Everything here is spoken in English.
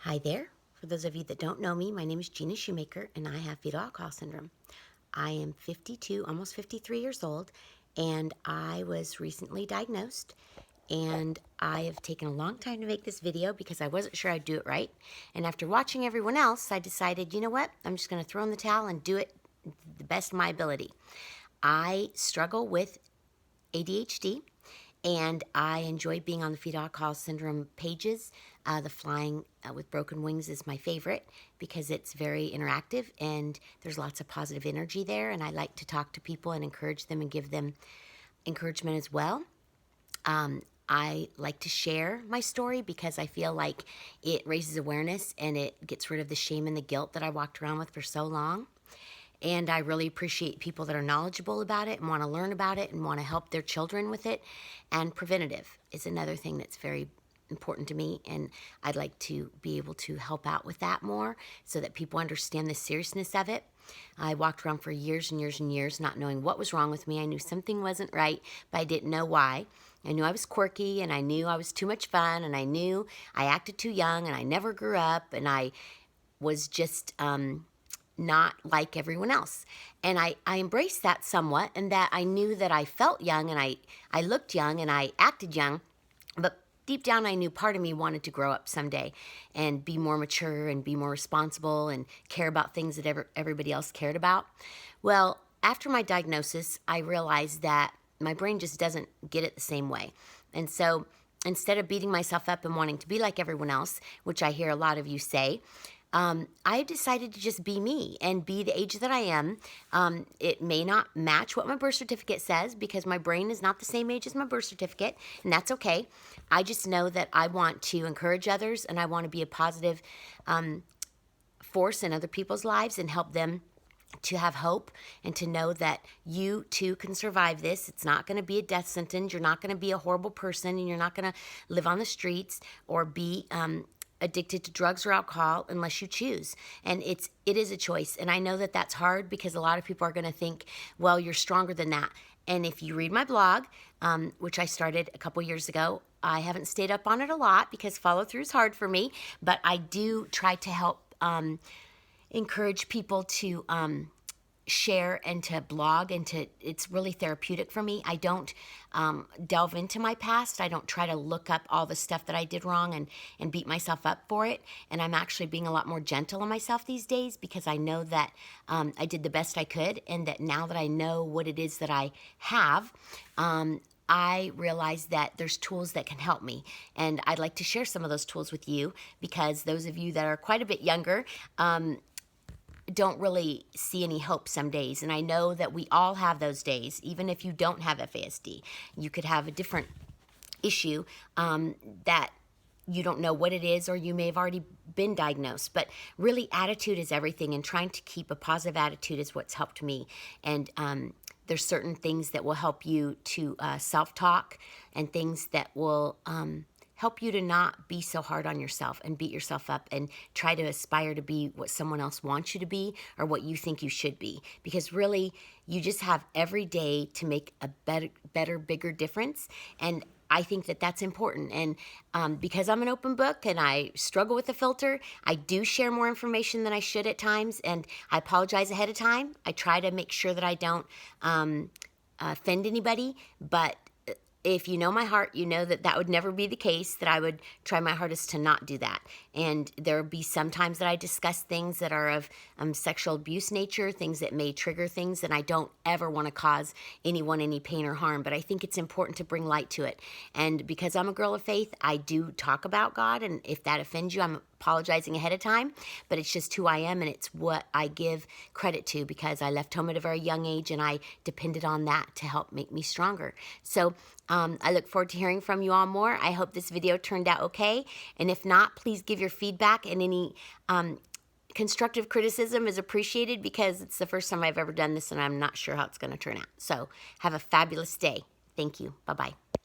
Hi there. For those of you that don't know me, my name is Gina Shoemaker and I have fetal alcohol syndrome. I am 52, almost 53 years old, and I was recently diagnosed. And I have taken a long time to make this video because I wasn't sure I'd do it right. And after watching everyone else, I decided, you know what? I'm just going to throw in the towel and do it the best of my ability. I struggle with ADHD, and I enjoy being on the fetal alcohol syndrome pages. The Flying with Broken Wings is my favorite because it's very interactive and there's lots of positive energy there, and I like to talk to people and encourage them and give them encouragement as well. I like to share my story because I feel like it raises awareness and it gets rid of the shame and the guilt that I walked around with for so long. And I really appreciate people that are knowledgeable about it and want to learn about it and want to help their children with it. And preventative is another thing that's very important to me, and I'd like to be able to help out with that more so that people understand the seriousness of it. I walked around for years and years and years not knowing what was wrong with me. I knew something wasn't right, but I didn't know why. I knew I was quirky, and I knew I was too much fun, and I knew I acted too young, and I never grew up, and I was just not like everyone else. And I embraced that somewhat, and that I knew that I felt young, and I looked young, and I acted young, but deep down I knew part of me wanted to grow up someday and be more mature and be more responsible and care about things that everybody else cared about. Well, after my diagnosis, I realized that my brain just doesn't get it the same way. And so instead of beating myself up and wanting to be like everyone else, which I hear a lot of you say, I decided to just be me and be the age that I am. It may not match what my birth certificate says because my brain is not the same age as my birth certificate, and that's okay. I just know that I want to encourage others, and I want to be a positive force in other people's lives and help them to have hope and to know that you too can survive this. It's not going to be a death sentence. You're not going to be a horrible person, and you're not going to live on the streets or be addicted to drugs or alcohol unless you choose. And it is a choice. And I know that that's hard because a lot of people are going to think, well, you're stronger than that. And if you read my blog, which I started a couple years ago, I haven't stayed up on it a lot because follow through is hard for me, but I do try to help encourage people to share and to blog, and it's really therapeutic for me. I don't delve into my past. I don't try to look up all the stuff that I did wrong and beat myself up for it. And I'm actually being a lot more gentle on myself these days because I know that I did the best I could, and that now that I know what it is that I have, I realize that there's tools that can help me. And I'd like to share some of those tools with you because those of you that are quite a bit younger, don't really see any hope some days. And I know that we all have those days. Even if you don't have FASD, you could have a different issue that you don't know what it is, or you may have already been diagnosed. But really, attitude is everything, and trying to keep a positive attitude is what's helped me. And there's certain things that will help you to self-talk, and things that will help you to not be so hard on yourself and beat yourself up and try to aspire to be what someone else wants you to be or what you think you should be. Because really, you just have every day to make a better, bigger difference. And I think that that's important. And because I'm an open book and I struggle with the filter, I do share more information than I should at times. And I apologize ahead of time. I try to make sure that I don't offend anybody, but if you know my heart, you know that that would never be the case, that I would try my hardest to not do that. And there will be some times that I discuss things that are of sexual abuse nature, things that may trigger things, and I don't ever want to cause anyone any pain or harm, but I think it's important to bring light to it. And because I'm a girl of faith, I do talk about God, and if that offends you, I'm apologizing ahead of time, but it's just who I am, and it's what I give credit to because I left home at a very young age and I depended on that to help make me stronger. So I look forward to hearing from you all more. I hope this video turned out okay, and if not, please give your feedback, and any constructive criticism is appreciated because it's the first time I've ever done this and I'm not sure how it's going to turn out. So have a fabulous day. Thank you. Bye-bye.